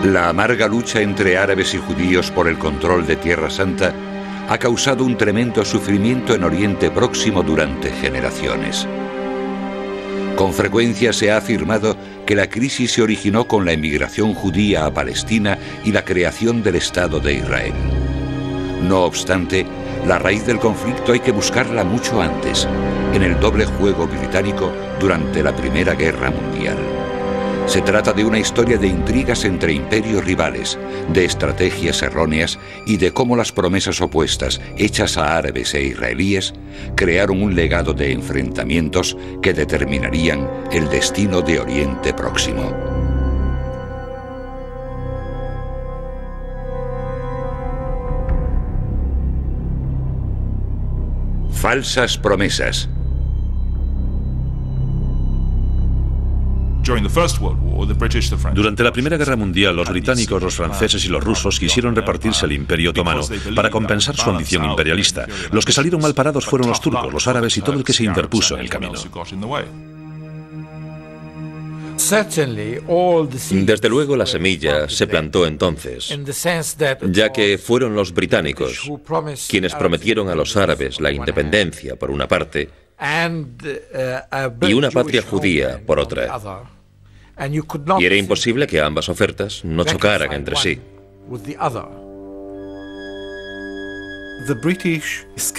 La amarga lucha entre árabes y judíos por el control de Tierra Santa ha causado un tremendo sufrimiento en Oriente Próximo durante generaciones. Con frecuencia se ha afirmado que la crisis se originó con la emigración judía a Palestina y la creación del Estado de Israel. No obstante, la raíz del conflicto hay que buscarla mucho antes, en el doble juego británico durante la Primera Guerra Mundial. Se trata de una historia de intrigas entre imperios rivales, de estrategias erróneas y de cómo las promesas opuestas, hechas a árabes e israelíes, crearon un legado de enfrentamientos que determinarían el destino de Oriente Próximo. Falsas promesas. Durante la Primera Guerra Mundial, los británicos, los franceses y los rusos quisieron repartirse el Imperio Otomano para compensar su ambición imperialista. Los que salieron mal parados fueron los turcos, los árabes y todo el que se interpuso en el camino. Desde luego la semilla se plantó entonces, ya que fueron los británicos quienes prometieron a los árabes la independencia por una parte y una patria judía por otra. Y era imposible que ambas ofertas no chocaran entre sí.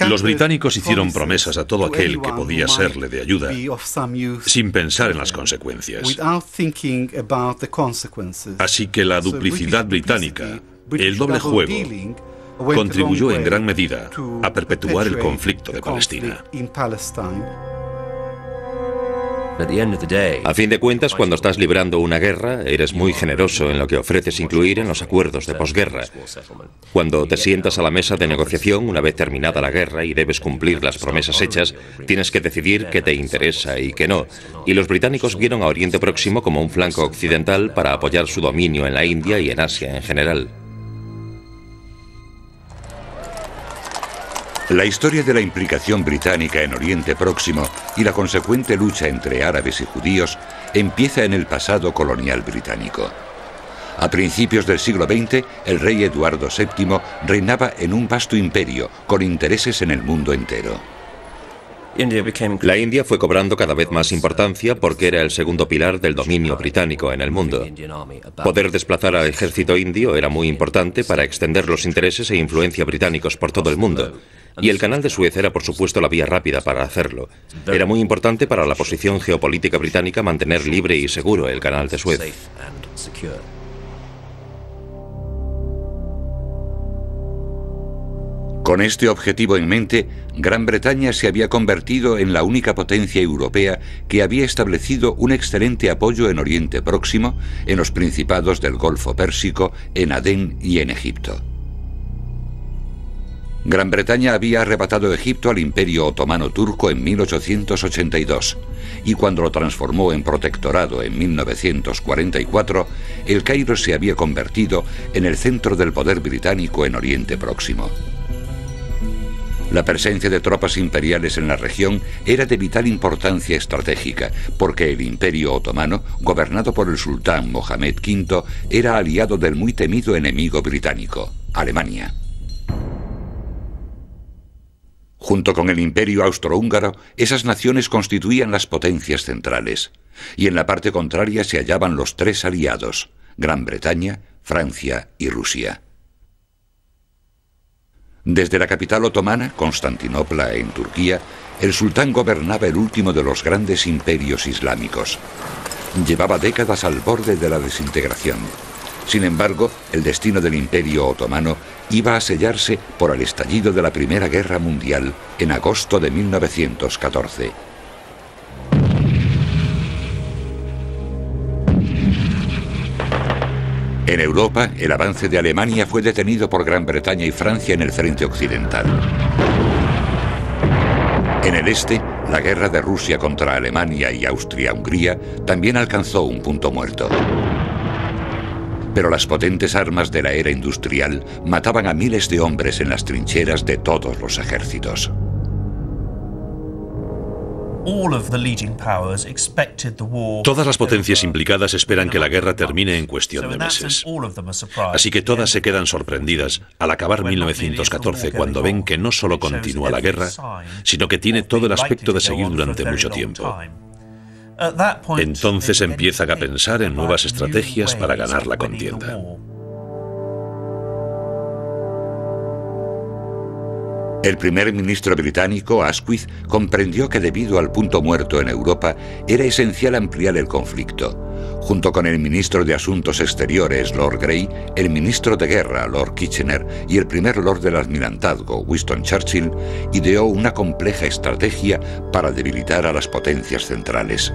Los británicos hicieron promesas a todo aquel que podía serle de ayuda, sin pensar en las consecuencias. Así que la duplicidad británica, el doble juego, contribuyó en gran medida a perpetuar el conflicto de Palestina. A fin de cuentas, cuando estás librando una guerra, eres muy generoso en lo que ofreces incluir en los acuerdos de posguerra. Cuando te sientas a la mesa de negociación una vez terminada la guerra y debes cumplir las promesas hechas, tienes que decidir qué te interesa y qué no. Y los británicos vieron a Oriente Próximo como un flanco occidental para apoyar su dominio en la India y en Asia en general. La historia de la implicación británica en Oriente Próximo y la consecuente lucha entre árabes y judíos empieza en el pasado colonial británico. A principios del siglo XX, el rey Eduardo VII reinaba en un vasto imperio con intereses en el mundo entero. La India fue cobrando cada vez más importancia porque era el segundo pilar del dominio británico en el mundo. Poder desplazar al ejército indio era muy importante para extender los intereses e influencia británicos por todo el mundo. Y el canal de Suez era, por supuesto, la vía rápida para hacerlo. Era muy importante para la posición geopolítica británica mantener libre y seguro el canal de Suez. Con este objetivo en mente, Gran Bretaña se había convertido en la única potencia europea que había establecido un excelente apoyo en Oriente Próximo, en los principados del Golfo Pérsico, en Adén y en Egipto. Gran Bretaña había arrebatado Egipto al Imperio Otomano Turco en 1882 y cuando lo transformó en protectorado en 1944, El Cairo se había convertido en el centro del poder británico en Oriente Próximo. La presencia de tropas imperiales en la región era de vital importancia estratégica, porque el Imperio Otomano, gobernado por el sultán Mohamed V, era aliado del muy temido enemigo británico, Alemania. Junto con el Imperio Austrohúngaro, esas naciones constituían las potencias centrales, y en la parte contraria se hallaban los tres aliados, Gran Bretaña, Francia y Rusia. Desde la capital otomana, Constantinopla, en Turquía, el sultán gobernaba el último de los grandes imperios islámicos. Llevaba décadas al borde de la desintegración. Sin embargo, el destino del Imperio Otomano iba a sellarse por el estallido de la Primera Guerra Mundial en agosto de 1914. En Europa, el avance de Alemania fue detenido por Gran Bretaña y Francia en el frente occidental. En el este, la guerra de Rusia contra Alemania y Austria-Hungría también alcanzó un punto muerto. Pero las potentes armas de la era industrial mataban a miles de hombres en las trincheras de todos los ejércitos. Todas las potencias implicadas esperan que la guerra termine en cuestión de meses. Así que todas se quedan sorprendidas al acabar 1914 cuando ven que no solo continúa la guerra, sino que tiene todo el aspecto de seguir durante mucho tiempo. Entonces empiezan a pensar en nuevas estrategias para ganar la contienda. El primer ministro británico, Asquith, comprendió que debido al punto muerto en Europa era esencial ampliar el conflicto. Junto con el ministro de Asuntos Exteriores, Lord Grey, el ministro de Guerra, Lord Kitchener, y el primer Lord del Almirantazgo, Winston Churchill, ideó una compleja estrategia para debilitar a las potencias centrales.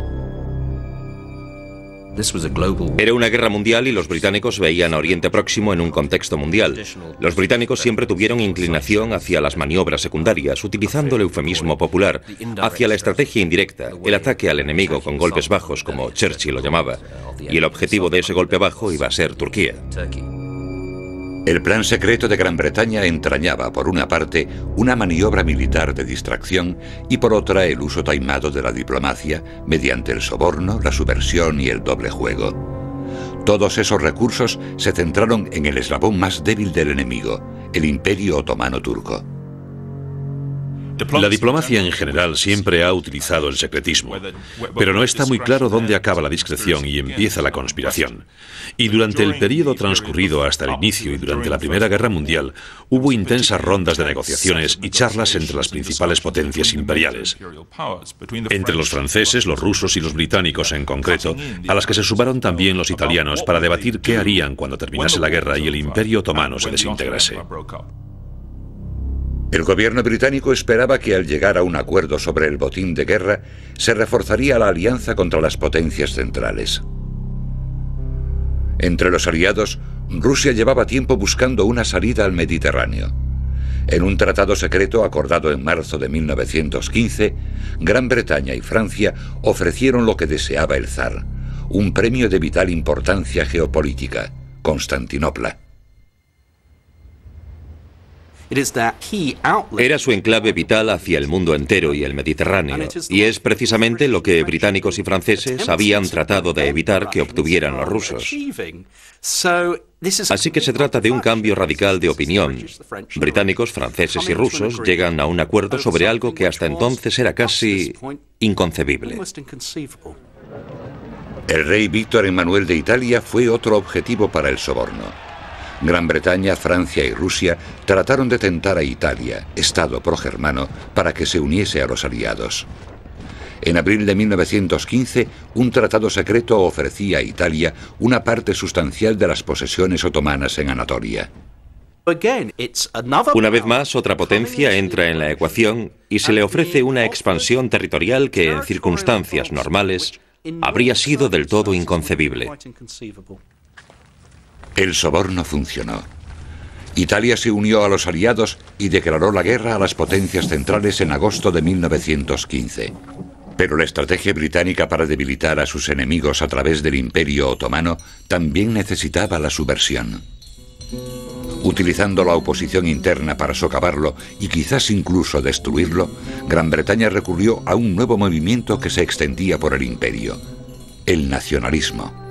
Era una guerra mundial y los británicos veían a Oriente Próximo en un contexto mundial. Los británicos siempre tuvieron inclinación hacia las maniobras secundarias, utilizando el eufemismo popular, hacia la estrategia indirecta, el ataque al enemigo con golpes bajos, como Churchill lo llamaba, y el objetivo de ese golpe bajo iba a ser Turquía. El plan secreto de Gran Bretaña entrañaba, por una parte, una maniobra militar de distracción y por otra el uso taimado de la diplomacia mediante el soborno, la subversión y el doble juego. Todos esos recursos se centraron en el eslabón más débil del enemigo, el Imperio Otomano Turco. La diplomacia en general siempre ha utilizado el secretismo, pero no está muy claro dónde acaba la discreción y empieza la conspiración. Y durante el periodo transcurrido hasta el inicio y durante la Primera Guerra Mundial, hubo intensas rondas de negociaciones y charlas entre las principales potencias imperiales. Entre los franceses, los rusos y los británicos en concreto, a las que se sumaron también los italianos para debatir qué harían cuando terminase la guerra y el Imperio Otomano se desintegrase. El gobierno británico esperaba que al llegar a un acuerdo sobre el botín de guerra, se reforzaría la alianza contra las potencias centrales. Entre los aliados, Rusia llevaba tiempo buscando una salida al Mediterráneo. En un tratado secreto acordado en marzo de 1915, Gran Bretaña y Francia ofrecieron lo que deseaba el zar, un premio de vital importancia geopolítica, Constantinopla. Era su enclave vital hacia el mundo entero y el Mediterráneo, y es precisamente lo que británicos y franceses habían tratado de evitar que obtuvieran los rusos. Así que se trata de un cambio radical de opinión. Británicos, franceses y rusos llegan a un acuerdo sobre algo que hasta entonces era casi inconcebible. El rey Víctor Emmanuel de Italia fue otro objetivo para el soborno. Gran Bretaña, Francia y Rusia trataron de tentar a Italia, estado progermano, para que se uniese a los aliados. En abril de 1915, un tratado secreto ofrecía a Italia una parte sustancial de las posesiones otomanas en Anatolia. Una vez más, otra potencia entra en la ecuación y se le ofrece una expansión territorial que, en circunstancias normales, habría sido del todo inconcebible. El soborno funcionó. Italia se unió a los aliados y declaró la guerra a las potencias centrales en agosto de 1915. Pero la estrategia británica para debilitar a sus enemigos a través del Imperio Otomano también necesitaba la subversión. Utilizando la oposición interna para socavarlo y quizás incluso destruirlo, Gran Bretaña recurrió a un nuevo movimiento que se extendía por el imperio: el nacionalismo.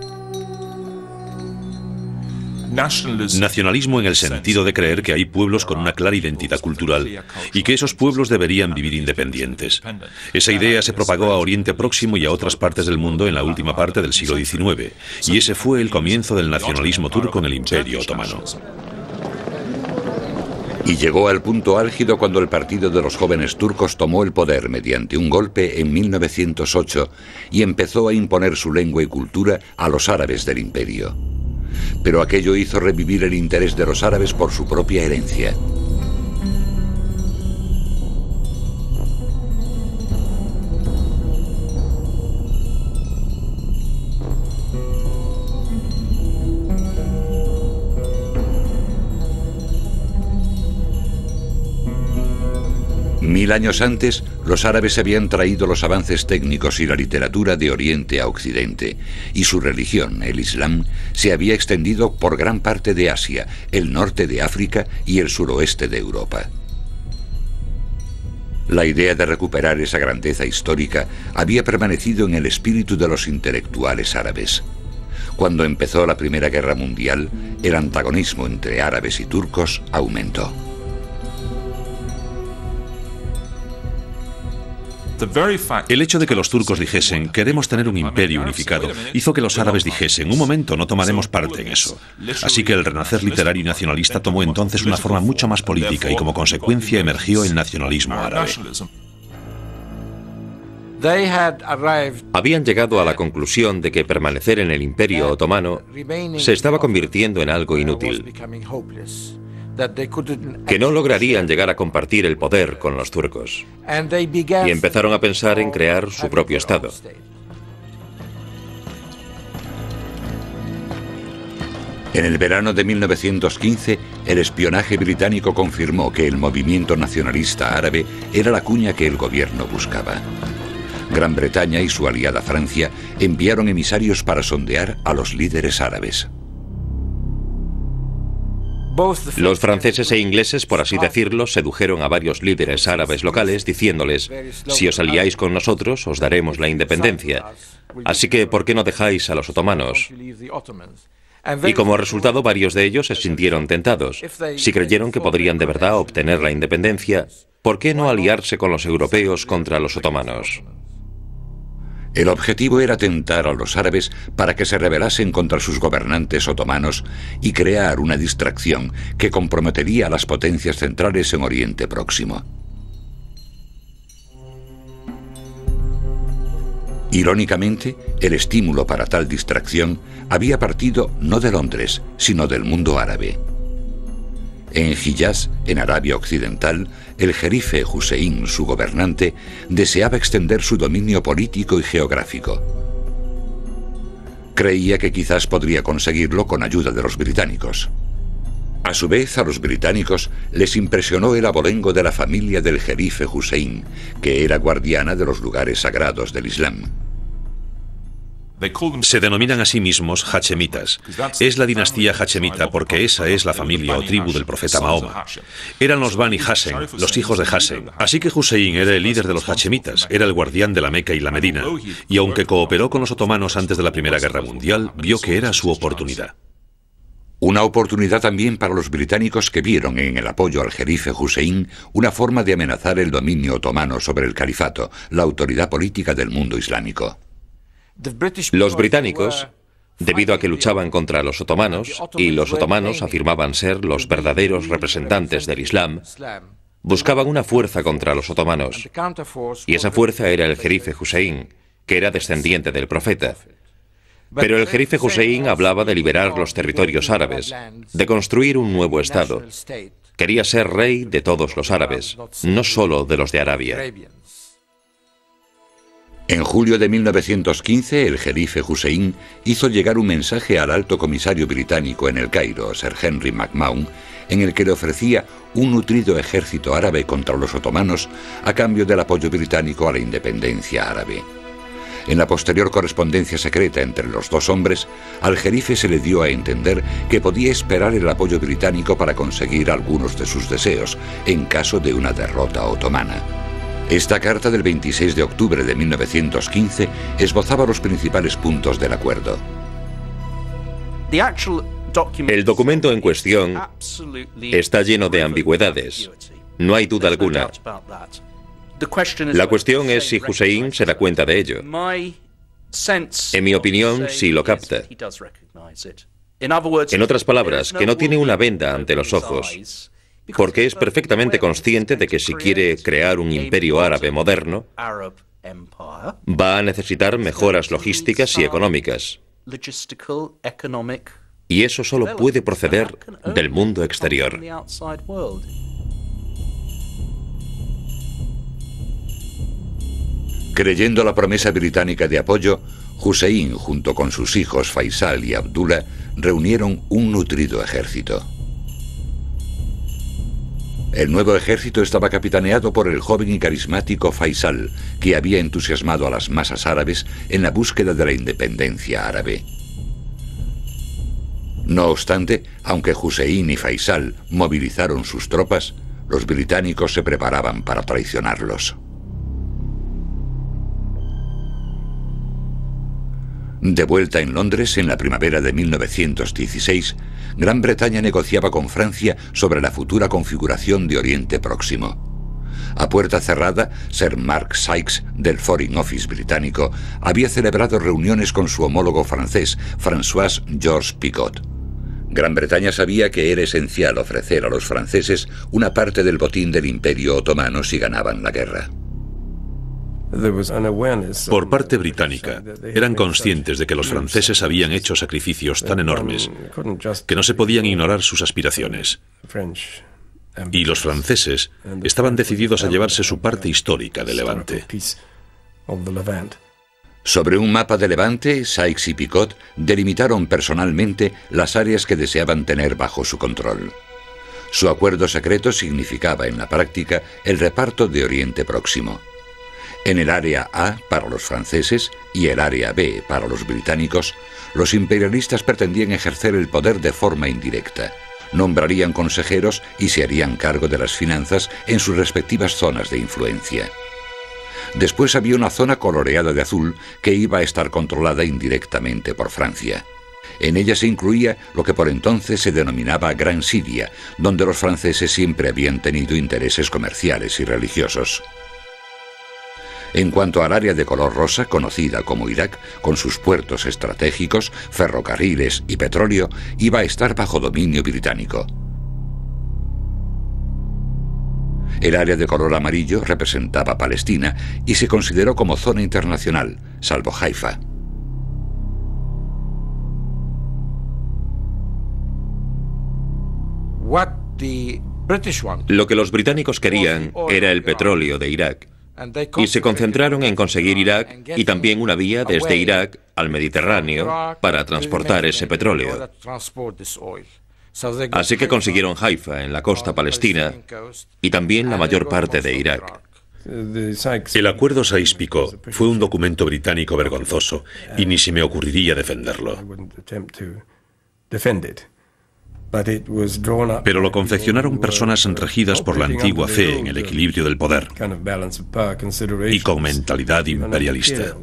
Nacionalismo en el sentido de creer que hay pueblos con una clara identidad cultural y que esos pueblos deberían vivir independientes. Esa idea se propagó a Oriente Próximo y a otras partes del mundo en la última parte del siglo XIX, y ese fue el comienzo del nacionalismo turco en el Imperio Otomano. Y llegó al punto álgido cuando el Partido de los Jóvenes Turcos tomó el poder mediante un golpe en 1908 y empezó a imponer su lengua y cultura a los árabes del imperio. Pero aquello hizo revivir el interés de los árabes por su propia herencia. Mil años antes, los árabes habían traído los avances técnicos y la literatura de Oriente a Occidente, y su religión, el Islam, se había extendido por gran parte de Asia, el norte de África y el suroeste de Europa. La idea de recuperar esa grandeza histórica había permanecido en el espíritu de los intelectuales árabes. Cuando empezó la Primera Guerra Mundial, el antagonismo entre árabes y turcos aumentó. El hecho de que los turcos dijesen «queremos tener un imperio unificado» hizo que los árabes dijesen «un momento, no tomaremos parte en eso». Así que el renacer literario y nacionalista tomó entonces una forma mucho más política y como consecuencia emergió el nacionalismo árabe. Habían llegado a la conclusión de que permanecer en el Imperio Otomano se estaba convirtiendo en algo inútil, que no lograrían llegar a compartir el poder con los turcos, y empezaron a pensar en crear su propio Estado. En el verano de 1915, el espionaje británico confirmó que el movimiento nacionalista árabe era la cuña que el gobierno buscaba. Gran Bretaña y su aliada Francia enviaron emisarios para sondear a los líderes árabes. Los franceses e ingleses, por así decirlo, sedujeron a varios líderes árabes locales diciéndoles: si os aliáis con nosotros, os daremos la independencia. Así que, ¿por qué no dejáis a los otomanos? Y como resultado, varios de ellos se sintieron tentados. Si creyeron que podrían de verdad obtener la independencia, ¿por qué no aliarse con los europeos contra los otomanos? El objetivo era tentar a los árabes para que se rebelasen contra sus gobernantes otomanos y crear una distracción que comprometería a las potencias centrales en Oriente Próximo. Irónicamente, el estímulo para tal distracción había partido no de Londres, sino del mundo árabe. En Hiyaz, en Arabia Occidental, el jerife Hussein, su gobernante, deseaba extender su dominio político y geográfico. Creía que quizás podría conseguirlo con ayuda de los británicos. A su vez, a los británicos les impresionó el abolengo de la familia del jerife Hussein, que era guardiana de los lugares sagrados del Islam. Se denominan a sí mismos hachemitas. Es la dinastía hachemita porque esa es la familia o tribu del profeta Mahoma. Eran los Bani Hashem, los hijos de Hashem. Así que Hussein era el líder de los hachemitas, era el guardián de la Meca y la Medina. Y aunque cooperó con los otomanos antes de la Primera Guerra Mundial, vio que era su oportunidad. Una oportunidad también para los británicos que vieron en el apoyo al jerife Hussein una forma de amenazar el dominio otomano sobre el califato, la autoridad política del mundo islámico. Los británicos, debido a que luchaban contra los otomanos, y los otomanos afirmaban ser los verdaderos representantes del Islam, buscaban una fuerza contra los otomanos, y esa fuerza era el jerife Hussein, que era descendiente del profeta. Pero el jerife Hussein hablaba de liberar los territorios árabes, de construir un nuevo Estado. Quería ser rey de todos los árabes, no solo de los de Arabia. En julio de 1915, el jerife Hussein hizo llegar un mensaje al alto comisario británico en El Cairo, Sir Henry McMahon, en el que le ofrecía un nutrido ejército árabe contra los otomanos a cambio del apoyo británico a la independencia árabe. En la posterior correspondencia secreta entre los dos hombres, al jerife se le dio a entender que podía esperar el apoyo británico para conseguir algunos de sus deseos, en caso de una derrota otomana. Esta carta del 26 de octubre de 1915 esbozaba los principales puntos del acuerdo. El documento en cuestión está lleno de ambigüedades. No hay duda alguna. La cuestión es si Hussein se da cuenta de ello. En mi opinión, sí lo capta. En otras palabras, que no tiene una venda ante los ojos, porque es perfectamente consciente de que si quiere crear un imperio árabe moderno, va a necesitar mejoras logísticas y económicas. Y eso solo puede proceder del mundo exterior. Creyendo la promesa británica de apoyo, Hussein, junto con sus hijos Faisal y Abdullah, reunieron un nutrido ejército. El nuevo ejército estaba capitaneado por el joven y carismático Faisal, que había entusiasmado a las masas árabes en la búsqueda de la independencia árabe. No obstante, aunque Hussein y Faisal movilizaron sus tropas, Los británicos se preparaban para traicionarlos. De vuelta en Londres, en la primavera de 1916, Gran Bretaña negociaba con Francia sobre la futura configuración de Oriente Próximo. A puerta cerrada, Sir Mark Sykes, del Foreign Office británico, había celebrado reuniones con su homólogo francés, François Georges Picot. Gran Bretaña sabía que era esencial ofrecer a los franceses una parte del botín del Imperio Otomano si ganaban la guerra. Por parte británica, eran conscientes de que los franceses habían hecho sacrificios tan enormes que no se podían ignorar sus aspiraciones. Y los franceses estaban decididos a llevarse su parte histórica de Levante. Sobre un mapa de Levante, Sykes y Picot delimitaron personalmente las áreas que deseaban tener bajo su control. Su acuerdo secreto significaba en la práctica el reparto de Oriente Próximo. En el área A, para los franceses, y el área B, para los británicos, los imperialistas pretendían ejercer el poder de forma indirecta. Nombrarían consejeros y se harían cargo de las finanzas en sus respectivas zonas de influencia. Después había una zona coloreada de azul que iba a estar controlada indirectamente por Francia. En ella se incluía lo que por entonces se denominaba Gran Siria, donde los franceses siempre habían tenido intereses comerciales y religiosos. En cuanto al área de color rosa, conocida como Irak, con sus puertos estratégicos, ferrocarriles y petróleo, iba a estar bajo dominio británico. El área de color amarillo representaba Palestina y se consideró como zona internacional, salvo Haifa. Lo que los británicos querían era el petróleo de Irak, y se concentraron en conseguir Irak y también una vía desde Irak al Mediterráneo para transportar ese petróleo. Así que consiguieron Haifa en la costa palestina y también la mayor parte de Irak. El acuerdo Sykes-Picot fue un documento británico vergonzoso y ni se me ocurriría defenderlo. Pero lo confeccionaron personas regidas por la antigua fe en el equilibrio del poder y con mentalidad imperialista.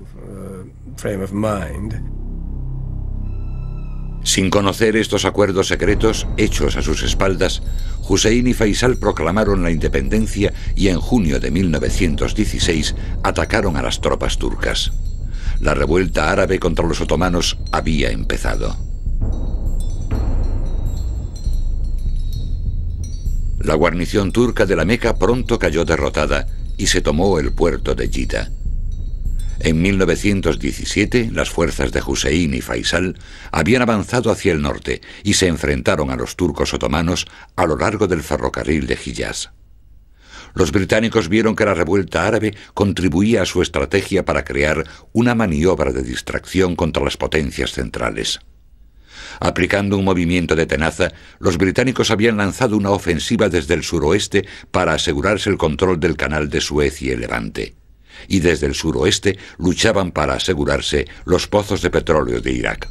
Sin conocer estos acuerdos secretos hechos a sus espaldas, Hussein y Faisal proclamaron la independencia y en junio de 1916 atacaron a las tropas turcas. La revuelta árabe contra los otomanos había empezado. La guarnición turca de la Meca pronto cayó derrotada y se tomó el puerto de Jeddah. En 1917, las fuerzas de Hussein y Faisal habían avanzado hacia el norte y se enfrentaron a los turcos otomanos a lo largo del ferrocarril de Hiyaz. Los británicos vieron que la revuelta árabe contribuía a su estrategia para crear una maniobra de distracción contra las potencias centrales. Aplicando un movimiento de tenaza, los británicos habían lanzado una ofensiva desde el suroeste para asegurarse el control del canal de Suez y el Levante. Y desde el suroeste luchaban para asegurarse los pozos de petróleo de Irak.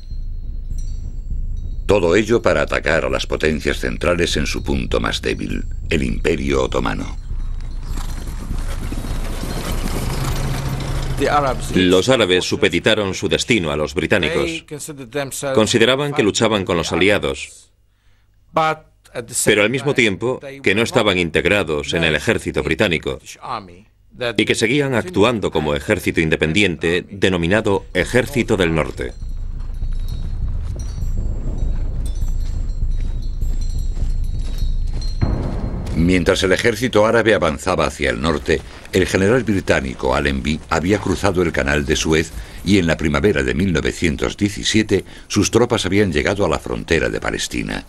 Todo ello para atacar a las potencias centrales en su punto más débil, el Imperio Otomano. Los árabes supeditaron su destino a los británicos. Consideraban que luchaban con los aliados, pero al mismo tiempo que no estaban integrados en el ejército británico y que seguían actuando como ejército independiente denominado Ejército del Norte. Mientras el ejército árabe avanzaba hacia el norte, el general británico Allenby había cruzado el canal de Suez y en la primavera de 1917 sus tropas habían llegado a la frontera de Palestina.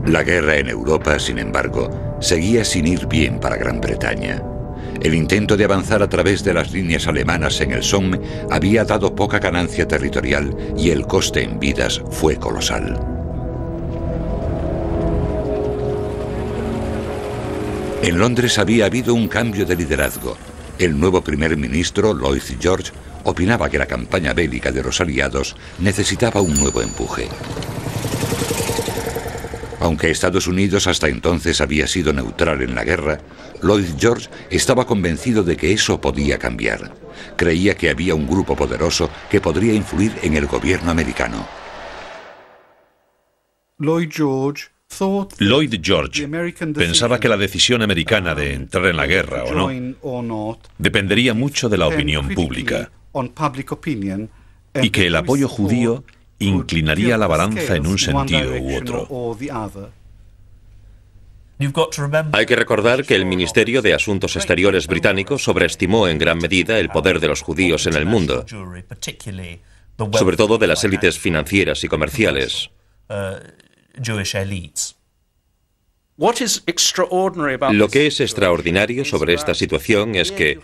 La guerra en Europa, sin embargo, seguía sin ir bien para Gran Bretaña. El intento de avanzar a través de las líneas alemanas en el Somme había dado poca ganancia territorial y el coste en vidas fue colosal. En Londres había habido un cambio de liderazgo. El nuevo primer ministro, Lloyd George, opinaba que la campaña bélica de los aliados necesitaba un nuevo empuje. Aunque Estados Unidos hasta entonces había sido neutral en la guerra, Lloyd George estaba convencido de que eso podía cambiar. Creía que había un grupo poderoso que podría influir en el gobierno americano. Lloyd George pensaba que la decisión americana de entrar en la guerra o no dependería mucho de la opinión pública y que el apoyo judío inclinaría la balanza en un sentido u otro. Hay que recordar que el Ministerio de Asuntos Exteriores británico sobreestimó en gran medida el poder de los judíos en el mundo, sobre todo de las élites financieras y comerciales. Lo que es extraordinario sobre esta situación es que,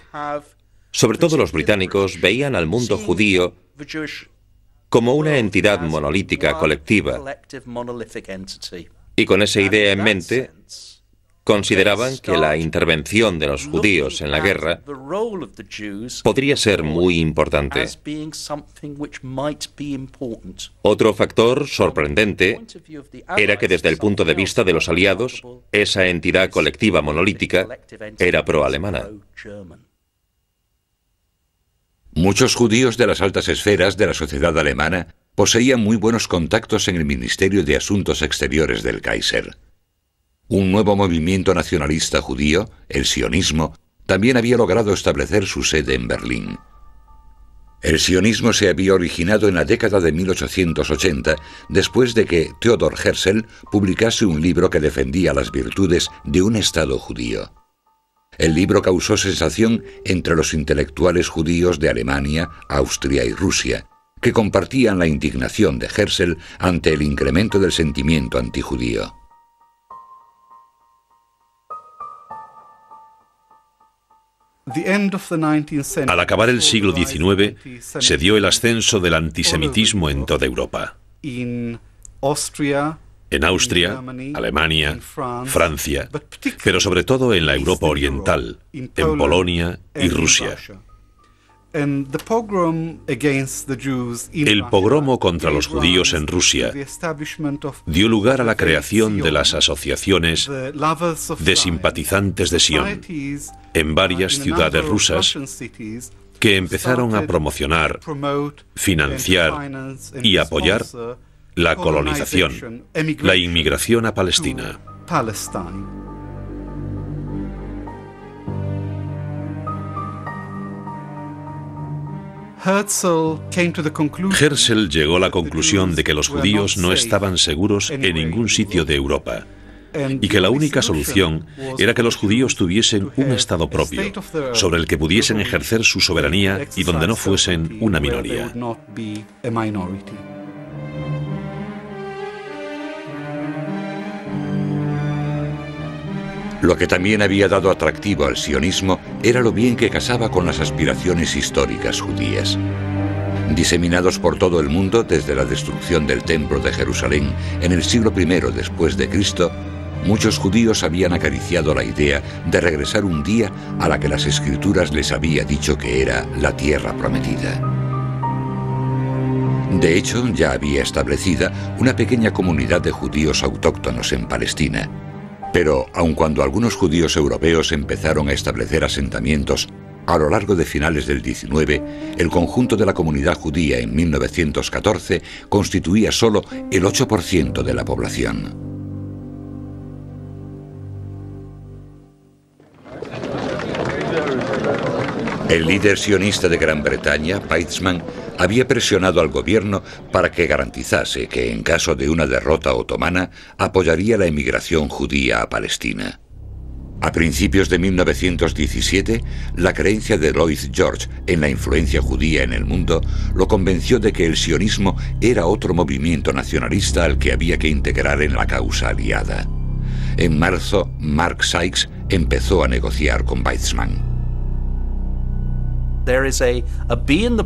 sobre todo los británicos, veían al mundo judío como una entidad monolítica colectiva, y con esa idea en mente, consideraban que la intervención de los judíos en la guerra podría ser muy importante. Otro factor sorprendente era que desde el punto de vista de los aliados, esa entidad colectiva monolítica era pro-alemana. Muchos judíos de las altas esferas de la sociedad alemana poseían muy buenos contactos en el Ministerio de Asuntos Exteriores del Kaiser. Un nuevo movimiento nacionalista judío, el sionismo, también había logrado establecer su sede en Berlín. El sionismo se había originado en la década de 1880, después de que Theodor Herzl publicase un libro que defendía las virtudes de un Estado judío. El libro causó sensación entre los intelectuales judíos de Alemania, Austria y Rusia, que compartían la indignación de Herzl ante el incremento del sentimiento antijudío. Al acabar el siglo XIX, se dio el ascenso del antisemitismo en toda Europa. En Austria, Alemania, Francia, pero sobre todo en la Europa oriental, en Polonia y Rusia. El pogromo contra los judíos en Rusia dio lugar a la creación de las asociaciones de simpatizantes de Sion en varias ciudades rusas que empezaron a promocionar, financiar y apoyar la colonización, la inmigración a Palestina. Herzl llegó a la conclusión de que los judíos no estaban seguros en ningún sitio de Europa y que la única solución era que los judíos tuviesen un Estado propio, sobre el que pudiesen ejercer su soberanía y donde no fuesen una minoría. Lo que también había dado atractivo al sionismo era lo bien que casaba con las aspiraciones históricas judías. Diseminados por todo el mundo desde la destrucción del Templo de Jerusalén en el siglo I después de Cristo, muchos judíos habían acariciado la idea de regresar un día a la que las Escrituras les había dicho que era la tierra prometida. De hecho, ya había establecida una pequeña comunidad de judíos autóctonos en Palestina. Pero, aun cuando algunos judíos europeos empezaron a establecer asentamientos a lo largo de finales del XIX, el conjunto de la comunidad judía en 1914 constituía solo el 8% de la población. El líder sionista de Gran Bretaña, Weizmann, había presionado al gobierno para que garantizase que, en caso de una derrota otomana, apoyaría la emigración judía a Palestina. A principios de 1917, la creencia de Lloyd George en la influencia judía en el mundo lo convenció de que el sionismo era otro movimiento nacionalista al que había que integrar en la causa aliada. En marzo, Mark Sykes empezó a negociar con Weizmann.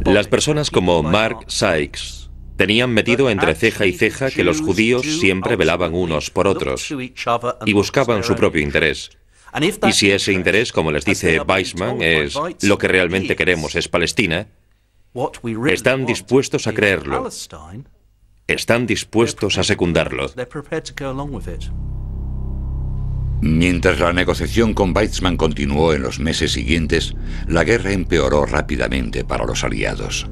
Las personas como Mark Sykes tenían metido entre ceja y ceja que los judíos siempre velaban unos por otros y buscaban su propio interés. Y si ese interés, como les dice Weizmann, es lo que realmente queremos es Palestina, Están dispuestos a creerlo. Están dispuestos a secundarlo. Mientras la negociación con Weizmann continuó en los meses siguientes, la guerra empeoró rápidamente para los aliados.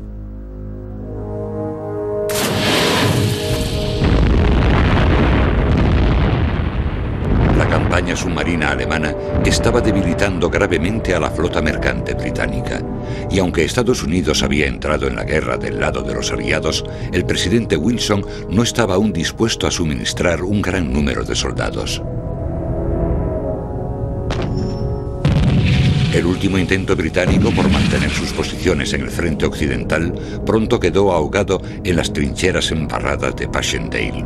La campaña submarina alemana estaba debilitando gravemente a la flota mercante británica, y aunque Estados Unidos había entrado en la guerra del lado de los aliados, el presidente Wilson no estaba aún dispuesto a suministrar un gran número de soldados. El último intento británico por mantener sus posiciones en el frente occidental pronto quedó ahogado en las trincheras embarradas de Passchendaele.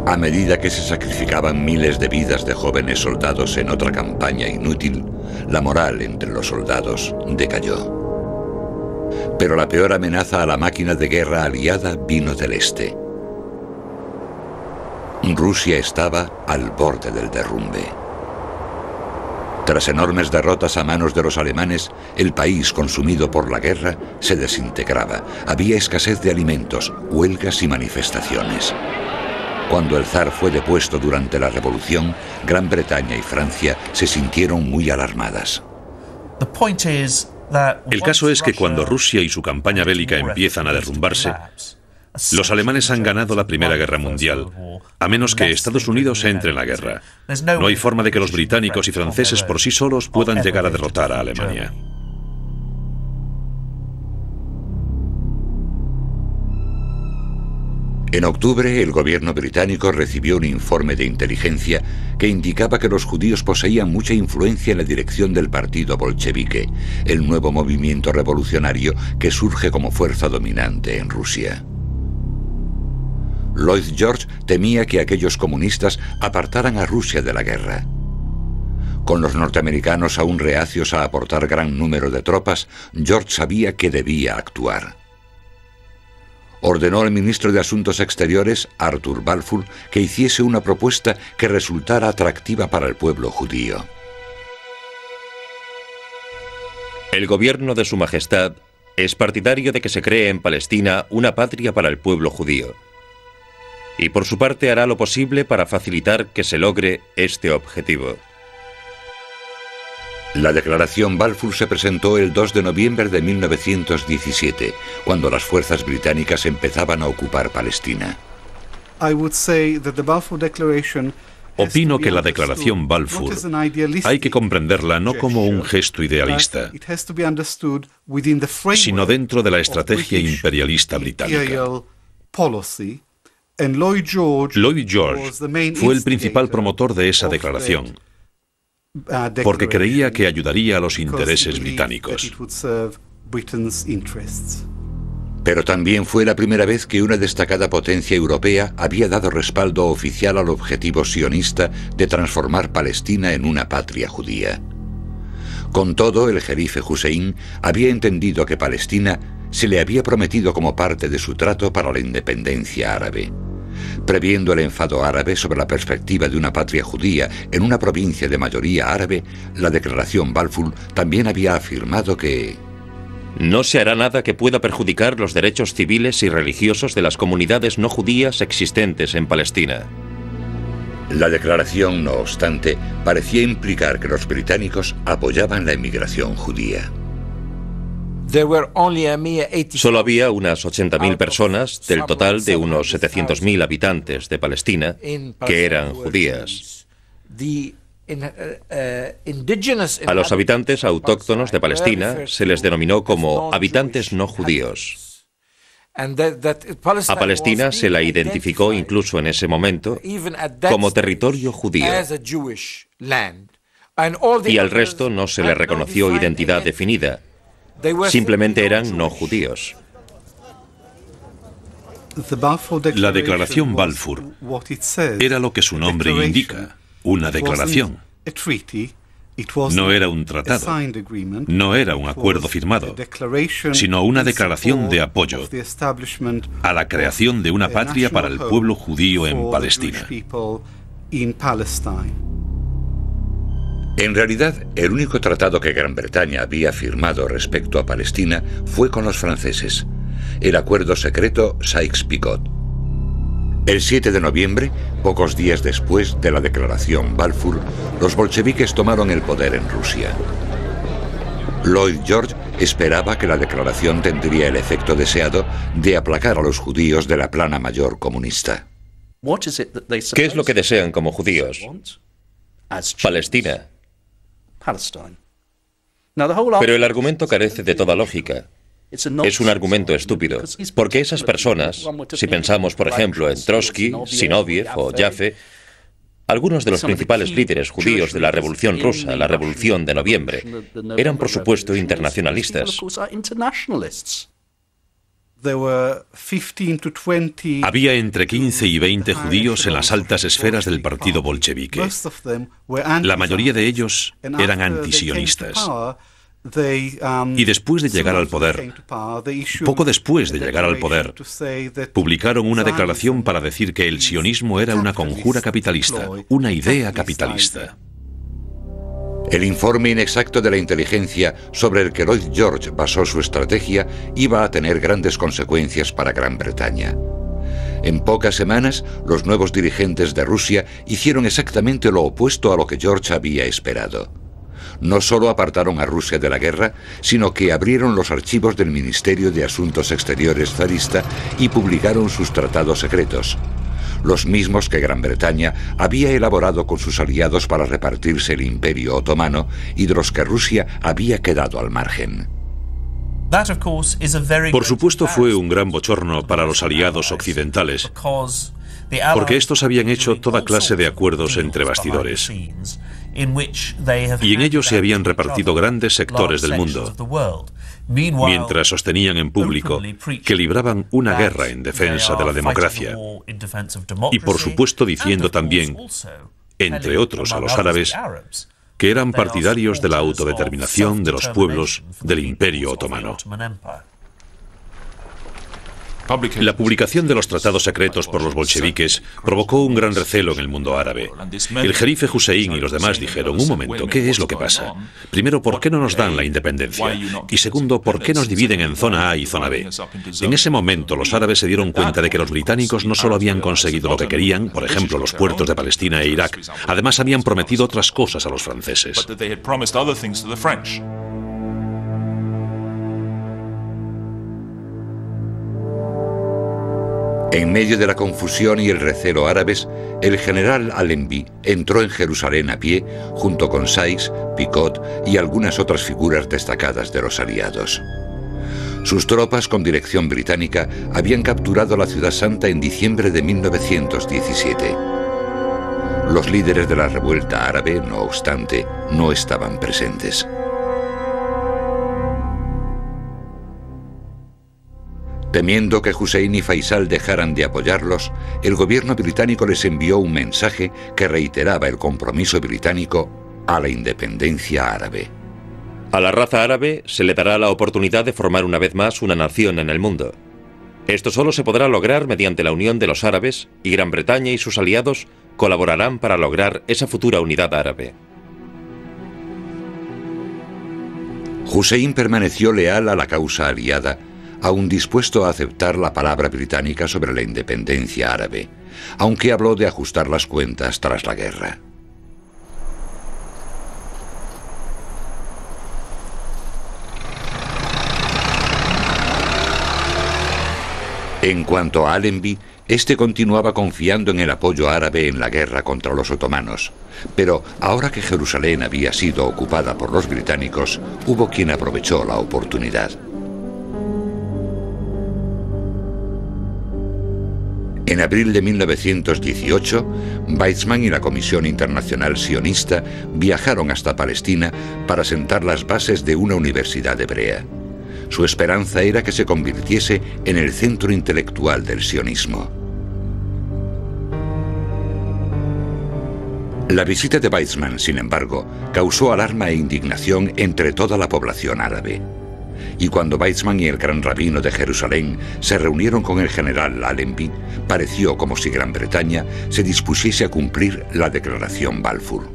A medida que se sacrificaban miles de vidas de jóvenes soldados en otra campaña inútil, la moral entre los soldados decayó. Pero la peor amenaza a la máquina de guerra aliada vino del este. Rusia estaba al borde del derrumbe. Tras enormes derrotas a manos de los alemanes, el país consumido por la guerra se desintegraba. Había escasez de alimentos, huelgas y manifestaciones. Cuando el zar fue depuesto durante la Revolución, Gran Bretaña y Francia se sintieron muy alarmadas. El caso es que cuando Rusia y su campaña bélica empiezan a derrumbarse, los alemanes han ganado la Primera Guerra Mundial, a menos que Estados Unidos entre en la guerra. No hay forma de que los británicos y franceses por sí solos puedan llegar a derrotar a Alemania. En octubre, el gobierno británico recibió un informe de inteligencia que indicaba que los judíos poseían mucha influencia en la dirección del partido bolchevique, el nuevo movimiento revolucionario que surge como fuerza dominante en Rusia. Lloyd George temía que aquellos comunistas apartaran a Rusia de la guerra. Con los norteamericanos aún reacios a aportar gran número de tropas, George sabía que debía actuar. Ordenó al ministro de Asuntos Exteriores, Arthur Balfour, que hiciese una propuesta que resultara atractiva para el pueblo judío. El gobierno de Su Majestad es partidario de que se cree en Palestina una patria para el pueblo judío. Y por su parte hará lo posible para facilitar que se logre este objetivo. La declaración Balfour se presentó el 2 de noviembre de 1917, cuando las fuerzas británicas empezaban a ocupar Palestina. Opino que la declaración Balfour hay que comprenderla no como un gesto idealista, sino dentro de la estrategia imperialista británica. Lloyd George fue el principal promotor de esa declaración, porque creía que ayudaría a los intereses británicos. Pero también fue la primera vez que una destacada potencia europea había dado respaldo oficial al objetivo sionista de transformar Palestina en una patria judía. Con todo, el jerife Hussein había entendido que Palestina se le había prometido como parte de su trato para la independencia árabe. Previendo el enfado árabe sobre la perspectiva de una patria judía en una provincia de mayoría árabe, la declaración Balfour también había afirmado que no se hará nada que pueda perjudicar los derechos civiles y religiosos de las comunidades no judías existentes en Palestina. La declaración, no obstante, parecía implicar que los británicos apoyaban la inmigración judía. Solo había unas 80.000 personas del total de unos 700.000 habitantes de Palestina que eran judías. A los habitantes autóctonos de Palestina se les denominó como habitantes no judíos. A Palestina se la identificó incluso en ese momento como territorio judío. Y al resto no se le reconoció identidad definida. Simplemente eran no judíos. La declaración Balfour era lo que su nombre indica, una declaración. No era un tratado, no era un acuerdo firmado, sino una declaración de apoyo a la creación de una patria para el pueblo judío en Palestina. En realidad, el único tratado que Gran Bretaña había firmado respecto a Palestina fue con los franceses, el acuerdo secreto Sykes-Picot. El 7 de noviembre, pocos días después de la declaración Balfour, los bolcheviques tomaron el poder en Rusia. Lloyd George esperaba que la declaración tendría el efecto deseado de aplacar a los judíos de la plana mayor comunista. ¿Qué es lo que desean como judíos? Palestina. Pero el argumento carece de toda lógica. Es un argumento estúpido, porque esas personas, si pensamos por ejemplo en Trotsky, Zinoviev o Jaffe, algunos de los principales líderes judíos de la Revolución Rusa, la Revolución de Noviembre, eran por supuesto internacionalistas. Había entre 15 y 20 judíos en las altas esferas del partido bolchevique. La mayoría de ellos eran antisionistas. Y después de llegar al poder, poco después de llegar al poder, publicaron una declaración para decir que el sionismo era una conjura capitalista, una idea capitalista. El informe inexacto de la inteligencia sobre el que Lloyd George basó su estrategia iba a tener grandes consecuencias para Gran Bretaña. En pocas semanas, los nuevos dirigentes de Rusia hicieron exactamente lo opuesto a lo que George había esperado. No solo apartaron a Rusia de la guerra, sino que abrieron los archivos del Ministerio de Asuntos Exteriores zarista y publicaron sus tratados secretos, los mismos que Gran Bretaña había elaborado con sus aliados para repartirse el Imperio Otomano y de los que Rusia había quedado al margen. Por supuesto fue un gran bochorno para los aliados occidentales, porque estos habían hecho toda clase de acuerdos entre bastidores, y en ellos se habían repartido grandes sectores del mundo, mientras sostenían en público que libraban una guerra en defensa de la democracia, y por supuesto diciendo también, entre otros a los árabes, que eran partidarios de la autodeterminación de los pueblos del Imperio Otomano. La publicación de los tratados secretos por los bolcheviques provocó un gran recelo en el mundo árabe. El jerife Hussein y los demás dijeron, un momento, ¿qué es lo que pasa? Primero, ¿por qué no nos dan la independencia? Y segundo, ¿por qué nos dividen en zona A y zona B? En ese momento, los árabes se dieron cuenta de que los británicos no solo habían conseguido lo que querían, por ejemplo, los puertos de Palestina e Irak, además habían prometido otras cosas a los franceses. En medio de la confusión y el recelo árabes, el general Allenby entró en Jerusalén a pie, junto con Sykes, Picot y algunas otras figuras destacadas de los aliados. Sus tropas, con dirección británica, habían capturado la Ciudad Santa en diciembre de 1917. Los líderes de la revuelta árabe, no obstante, no estaban presentes. Temiendo que Hussein y Faisal dejaran de apoyarlos, el gobierno británico les envió un mensaje que reiteraba el compromiso británico a la independencia árabe. A la raza árabe se le dará la oportunidad de formar una vez más una nación en el mundo. Esto solo se podrá lograr mediante la unión de los árabes, y Gran Bretaña y sus aliados colaborarán para lograr esa futura unidad árabe. Hussein permaneció leal a la causa aliada, aún dispuesto a aceptar la palabra británica sobre la independencia árabe, aunque habló de ajustar las cuentas tras la guerra. En cuanto a Allenby, este continuaba confiando en el apoyo árabe en la guerra contra los otomanos, pero ahora que Jerusalén había sido ocupada por los británicos, hubo quien aprovechó la oportunidad. En abril de 1918, Weizmann y la Comisión Internacional Sionista viajaron hasta Palestina para sentar las bases de una universidad hebrea. Su esperanza era que se convirtiese en el centro intelectual del sionismo. La visita de Weizmann, sin embargo, causó alarma e indignación entre toda la población árabe. Y cuando Weizmann y el gran rabino de Jerusalén se reunieron con el general Allenby, pareció como si Gran Bretaña se dispusiese a cumplir la declaración Balfour.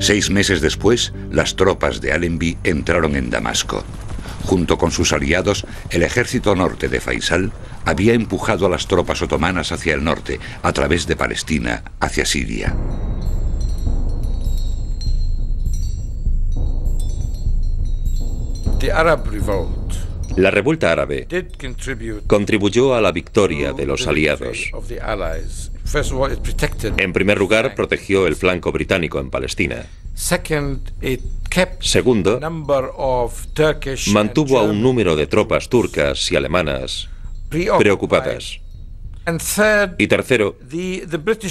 6 meses después, las tropas de Allenby entraron en Damasco. Junto con sus aliados, el ejército norte de Faisal había empujado a las tropas otomanas hacia el norte, a través de Palestina, hacia Siria. La revuelta árabe contribuyó a la victoria de los aliados. En primer lugar, protegió el flanco británico en Palestina. Segundo, mantuvo a un número de tropas turcas y alemanas preocupadas. Y tercero,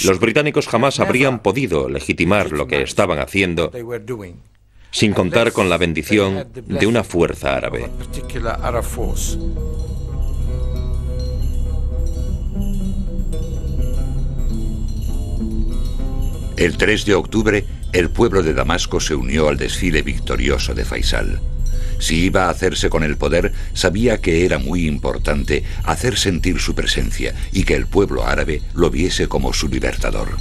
los británicos jamás habrían podido legitimar lo que estaban haciendo sin contar con la bendición de una fuerza árabe. El 3 de octubre, el pueblo de Damasco se unió al desfile victorioso de Faisal. Si iba a hacerse con el poder, sabía que era muy importante hacer sentir su presencia y que el pueblo árabe lo viese como su libertador.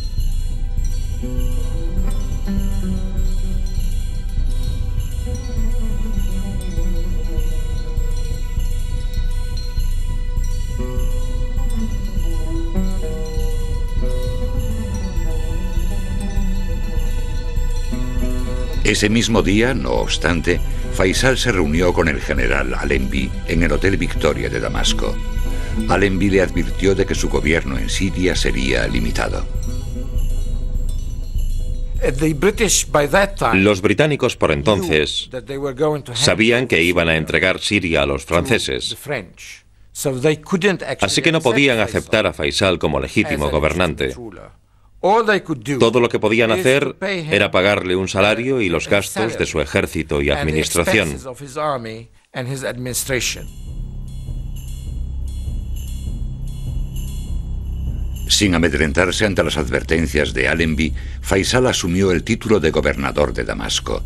Ese mismo día, no obstante, Faisal se reunió con el general Allenby en el Hotel Victoria de Damasco. Allenby le advirtió de que su gobierno en Siria sería limitado. Los británicos por entonces sabían que iban a entregar Siria a los franceses, así que no podían aceptar a Faisal como legítimo gobernante. Todo lo que podían hacer era pagarle un salario y los gastos de su ejército y administración. Sin amedrentarse ante las advertencias de Allenby, Faisal asumió el título de gobernador de Damasco.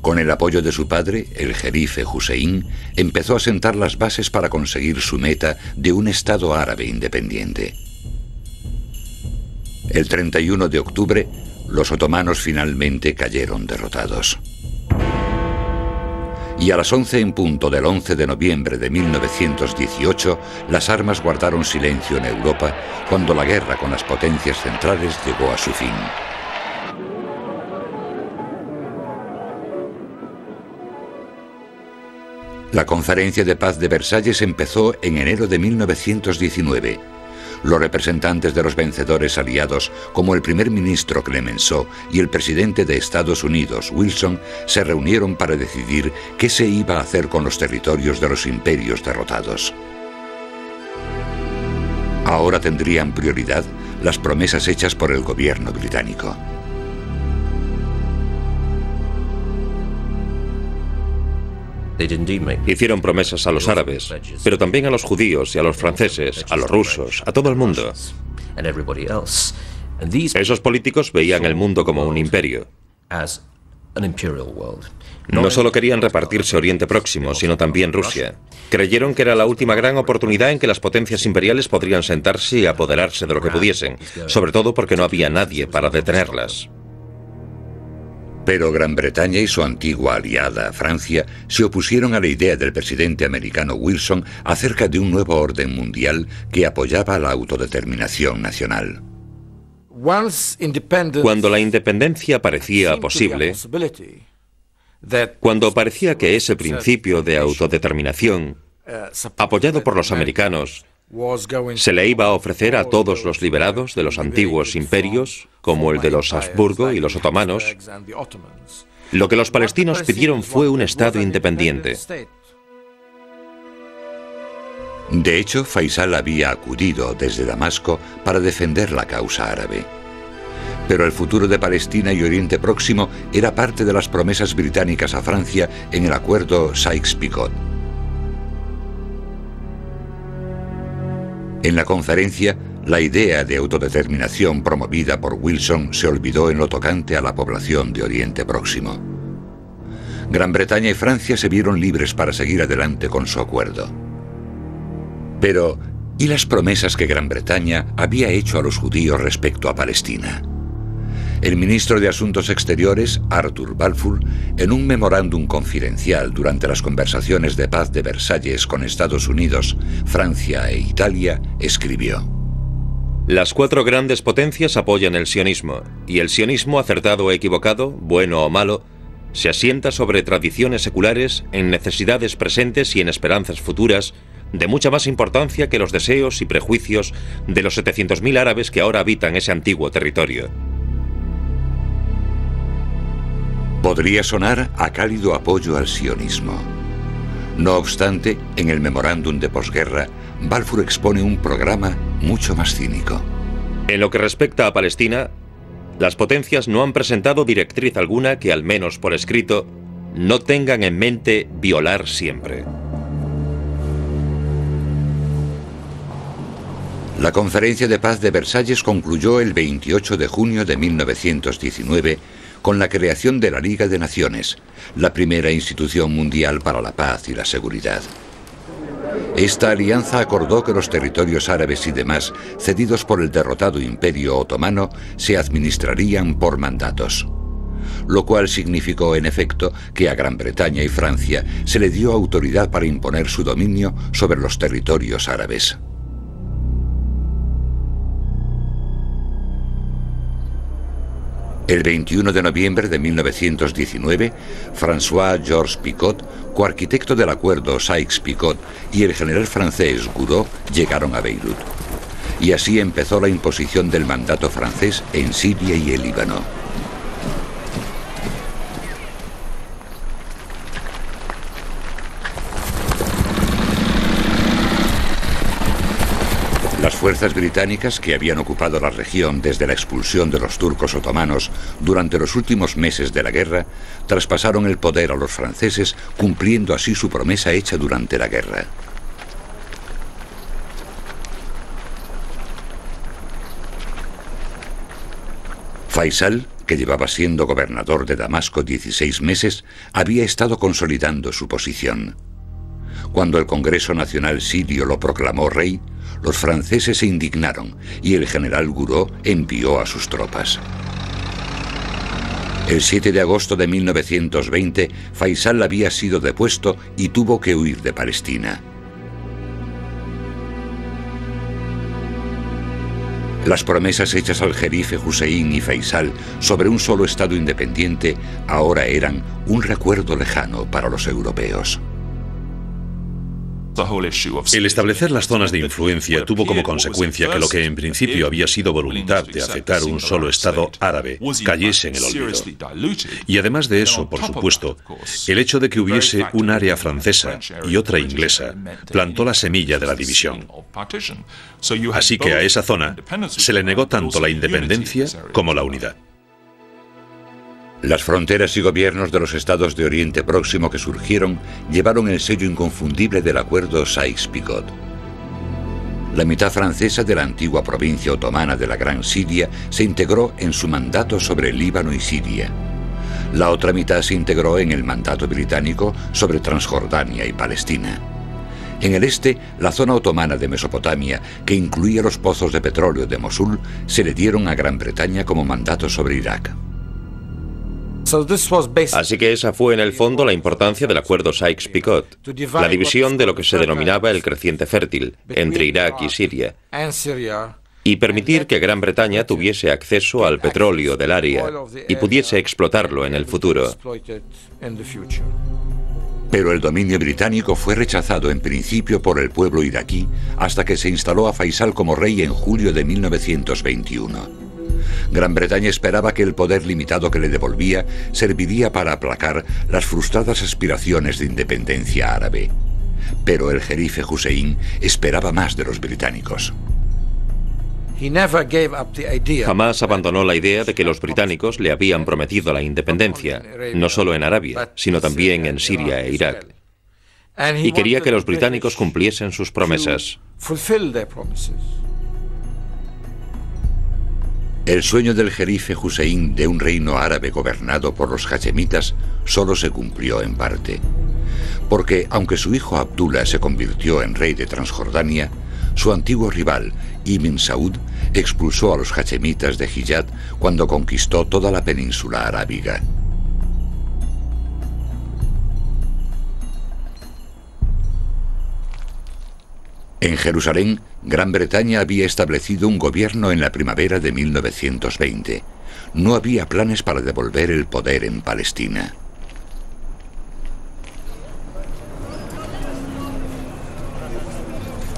Con el apoyo de su padre, el jerife Hussein, empezó a sentar las bases para conseguir su meta de un Estado árabe independiente. El 31 de octubre, los otomanos finalmente cayeron derrotados. Y a las 11 en punto del 11 de noviembre de 1918, las armas guardaron silencio en Europa cuando la guerra con las potencias centrales llegó a su fin. La Conferencia de Paz de Versalles empezó en enero de 1919. Los representantes de los vencedores aliados, como el primer ministro Clemenceau y el presidente de Estados Unidos, Wilson, se reunieron para decidir qué se iba a hacer con los territorios de los imperios derrotados. Ahora tendrían prioridad las promesas hechas por el gobierno británico. Hicieron promesas a los árabes, pero también a los judíos y a los franceses, a los rusos, a todo el mundo. Esos políticos veían el mundo como un imperio. No solo querían repartirse Oriente Próximo, sino también Rusia. Creyeron que era la última gran oportunidad en que las potencias imperiales podrían sentarse y apoderarse de lo que pudiesen, sobre todo porque no había nadie para detenerlas. Pero Gran Bretaña y su antigua aliada, Francia, se opusieron a la idea del presidente americano Wilson acerca de un nuevo orden mundial que apoyaba la autodeterminación nacional. Cuando la independencia parecía posible, cuando parecía que ese principio de autodeterminación, apoyado por los americanos, se le iba a ofrecer a todos los liberados de los antiguos imperios, como el de los Habsburgo y los otomanos, lo que los palestinos pidieron fue un Estado independiente. De hecho, Faisal había acudido desde Damasco para defender la causa árabe. Pero el futuro de Palestina y Oriente Próximo era parte de las promesas británicas a Francia en el acuerdo Sykes-Picot. En la conferencia, la idea de autodeterminación promovida por Wilson se olvidó en lo tocante a la población de Oriente Próximo. Gran Bretaña y Francia se vieron libres para seguir adelante con su acuerdo. Pero, ¿y las promesas que Gran Bretaña había hecho a los judíos respecto a Palestina? El ministro de Asuntos Exteriores, Arthur Balfour, en un memorándum confidencial durante las conversaciones de paz de Versalles con Estados Unidos, Francia e Italia, escribió: Las 4 grandes potencias apoyan el sionismo, y el sionismo, acertado o equivocado, bueno o malo, se asienta sobre tradiciones seculares, en necesidades presentes y en esperanzas futuras, de mucha más importancia que los deseos y prejuicios de los 700.000 árabes que ahora habitan ese antiguo territorio. Podría sonar a cálido apoyo al sionismo. No obstante, en el memorándum de posguerra, Balfour expone un programa mucho más cínico. En lo que respecta a Palestina, las potencias no han presentado directriz alguna que, al menos por escrito, no tengan en mente violar siempre. La Conferencia de Paz de Versalles concluyó el 28 de junio de 1919 con la creación de la Liga de Naciones, la primera institución mundial para la paz y la seguridad. Esta alianza acordó que los territorios árabes y demás, cedidos por el derrotado Imperio Otomano, se administrarían por mandatos. Lo cual significó, en efecto, que a Gran Bretaña y Francia se le dio autoridad para imponer su dominio sobre los territorios árabes. El 21 de noviembre de 1919, François-Georges Picot, coarquitecto del acuerdo Sykes-Picot, y el general francés Gouraud llegaron a Beirut. Y así empezó la imposición del mandato francés en Siria y el Líbano. Las fuerzas británicas, que habían ocupado la región desde la expulsión de los turcos otomanos durante los últimos meses de la guerra, traspasaron el poder a los franceses, cumpliendo así su promesa hecha durante la guerra. Faisal, que llevaba siendo gobernador de Damasco 16 meses, había estado consolidando su posición. Cuando el Congreso Nacional Sirio lo proclamó rey, los franceses se indignaron y el general Gouraud envió a sus tropas. El 7 de agosto de 1920, Faisal había sido depuesto y tuvo que huir de Palestina. Las promesas hechas al jerife Hussein y Faisal sobre un solo estado independiente ahora eran un recuerdo lejano para los europeos. El establecer las zonas de influencia tuvo como consecuencia que lo que en principio había sido voluntad de aceptar un solo Estado árabe cayese en el olvido. Y además de eso, por supuesto, el hecho de que hubiese un área francesa y otra inglesa plantó la semilla de la división. Así que a esa zona se le negó tanto la independencia como la unidad. Las fronteras y gobiernos de los estados de Oriente Próximo que surgieron llevaron el sello inconfundible del acuerdo Sykes-Picot. La mitad francesa de la antigua provincia otomana de la Gran Siria se integró en su mandato sobre el Líbano y Siria. La otra mitad se integró en el mandato británico sobre Transjordania y Palestina. En el este, la zona otomana de Mesopotamia, que incluía los pozos de petróleo de Mosul, se le dieron a Gran Bretaña como mandato sobre Irak. Así que esa fue en el fondo la importancia del acuerdo Sykes-Picot, la división de lo que se denominaba el creciente fértil entre Irak y Siria, y permitir que Gran Bretaña tuviese acceso al petróleo del área y pudiese explotarlo en el futuro. Pero el dominio británico fue rechazado en principio por el pueblo iraquí hasta que se instaló a Faisal como rey en julio de 1921. Gran Bretaña esperaba que el poder limitado que le devolvía serviría para aplacar las frustradas aspiraciones de independencia árabe. Pero el jerife Hussein esperaba más de los británicos. Jamás abandonó la idea de que los británicos le habían prometido la independencia, no solo en Arabia, sino también en Siria e Irak. Y quería que los británicos cumpliesen sus promesas. El sueño del jerife Hussein de un reino árabe gobernado por los hachemitas solo se cumplió en parte. Porque, aunque su hijo Abdullah se convirtió en rey de Transjordania, Su antiguo rival, Ibn Saud, expulsó a los hachemitas de Hiyad cuando conquistó toda la península arábiga. En Jerusalén, Gran Bretaña había establecido un gobierno en la primavera de 1920. No había planes para devolver el poder en Palestina.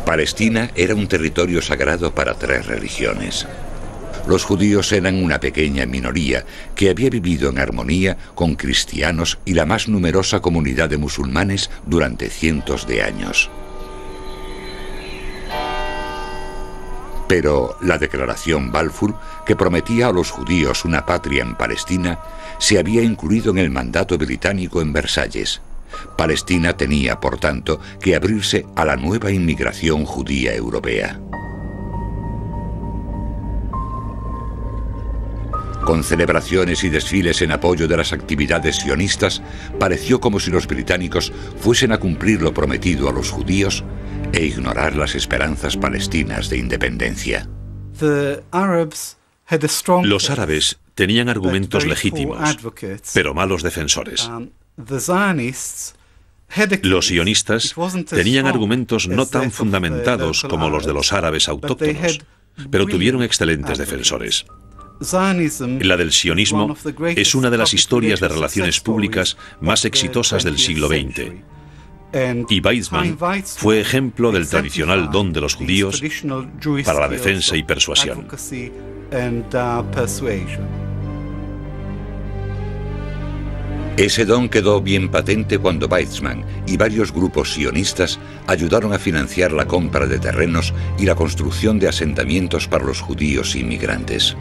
Palestina era un territorio sagrado para 3 religiones. Los judíos eran una pequeña minoría que había vivido en armonía con cristianos y la más numerosa comunidad de musulmanes durante cientos de años. Pero la declaración Balfour, que prometía a los judíos una patria en Palestina, se había incluido en el mandato británico en Versalles. Palestina tenía, por tanto, que abrirse a la nueva inmigración judía europea. Con celebraciones y desfiles en apoyo de las actividades sionistas, pareció como si los británicos fuesen a cumplir lo prometido a los judíos e ignorar las esperanzas palestinas de independencia. Los árabes tenían argumentos legítimos, pero malos defensores. Los sionistas tenían argumentos no tan fundamentados como los de los árabes autóctonos, pero tuvieron excelentes defensores. La del sionismo es una de las historias de relaciones públicas más exitosas del siglo XX. Y Weizmann fue ejemplo del tradicional don de los judíos para la defensa y persuasión. Ese don quedó bien patente cuando Weizmann y varios grupos sionistas ayudaron a financiar la compra de terrenos y la construcción de asentamientos para los judíos inmigrantes.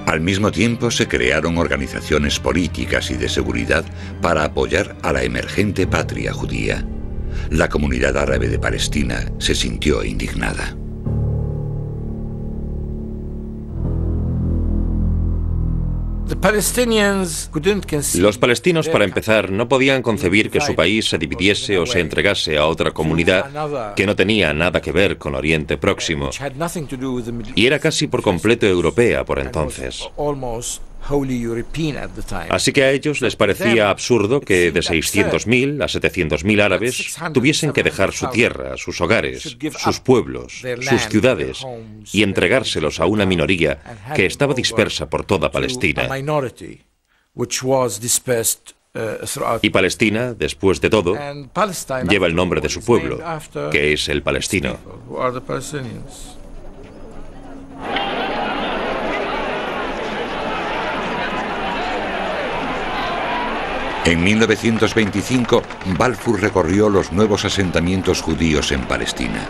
Al mismo tiempo se crearon organizaciones políticas y de seguridad para apoyar a la emergente patria judía. La comunidad árabe de Palestina se sintió indignada. Los palestinos, para empezar, no podían concebir que su país se dividiese o se entregase a otra comunidad que no tenía nada que ver con Oriente Próximo y era casi por completo europea por entonces. Así que a ellos les parecía absurdo que de 600.000 a 700.000 árabes tuviesen que dejar su tierra, sus hogares, sus pueblos, sus ciudades y entregárselos a una minoría que estaba dispersa por toda Palestina. Y Palestina, después de todo, lleva el nombre de su pueblo, que es el palestino. En 1925, Balfour recorrió los nuevos asentamientos judíos en Palestina.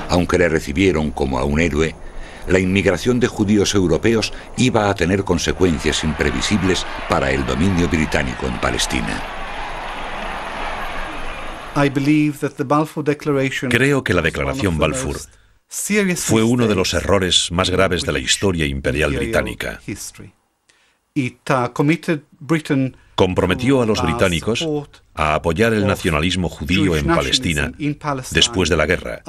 Aunque le recibieron como a un héroe, la inmigración de judíos europeos iba a tener consecuencias imprevisibles para el dominio británico en Palestina. Creo que la declaración Balfour fue uno de los errores más graves de la historia imperial británica. Comprometió a los británicos a apoyar el nacionalismo judío en Palestina después de la guerra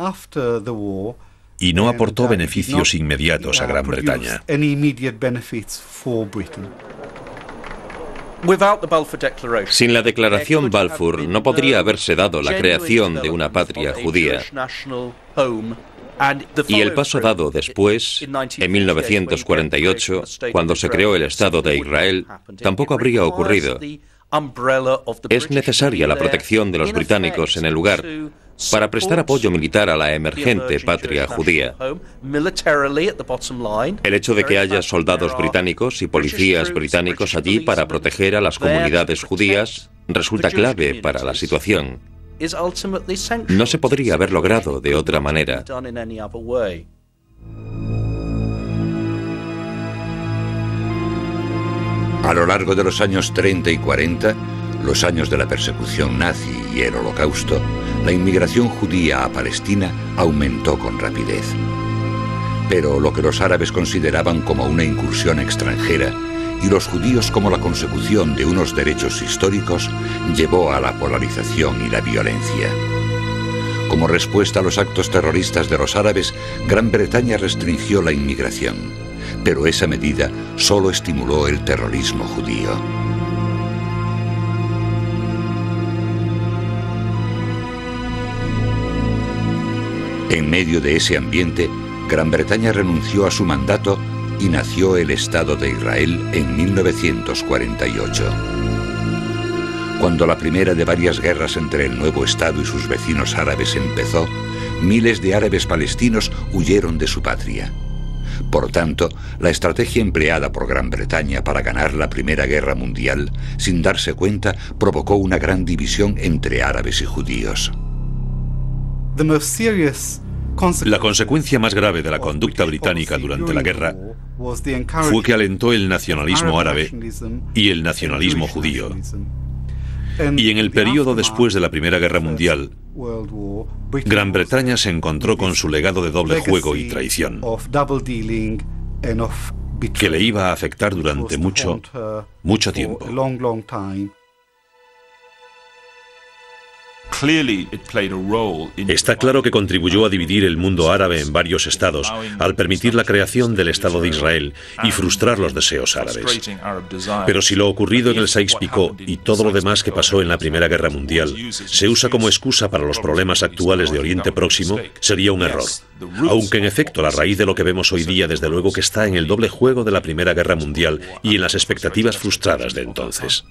y no aportó beneficios inmediatos a Gran Bretaña. Sin la declaración Balfour no podría haberse dado la creación de una patria judía. Y el paso dado después, en 1948, cuando se creó el Estado de Israel, tampoco habría ocurrido. Es necesaria la protección de los británicos en el lugar para prestar apoyo militar a la emergente patria judía. El hecho de que haya soldados británicos y policías británicos allí para proteger a las comunidades judías resulta clave para la situación. No se podría haber logrado de otra manera. A lo largo de los años 30 y 40, los años de la persecución nazi y el Holocausto, la inmigración judía a Palestina aumentó con rapidez. Pero lo que los árabes consideraban como una incursión extranjera y los judíos como la consecución de unos derechos históricos llevó a la polarización y la violencia. Como respuesta a los actos terroristas de los árabes, Gran Bretaña restringió la inmigración, pero esa medida solo estimuló el terrorismo judío. En medio de ese ambiente, Gran Bretaña renunció a su mandato y nació el Estado de Israel en 1948. Cuando la primera de varias guerras entre el nuevo Estado y sus vecinos árabes empezó, miles de árabes palestinos huyeron de su patria. Por tanto, la estrategia empleada por Gran Bretaña para ganar la Primera Guerra Mundial, sin darse cuenta, provocó una gran división entre árabes y judíos. La consecuencia más grave de la conducta británica durante la guerra fue que alentó el nacionalismo árabe y el nacionalismo judío. Y en el periodo después de la Primera Guerra Mundial, Gran Bretaña se encontró con su legado de doble juego y traición, que le iba a afectar durante mucho tiempo. Está claro que contribuyó a dividir el mundo árabe en varios estados al permitir la creación del Estado de Israel y frustrar los deseos árabes. Pero si lo ocurrido en el Sykes-Picot y todo lo demás que pasó en la Primera Guerra Mundial se usa como excusa para los problemas actuales de Oriente Próximo, sería un error. Aunque en efecto la raíz de lo que vemos hoy día desde luego que está en el doble juego de la Primera Guerra Mundial y en las expectativas frustradas de entonces.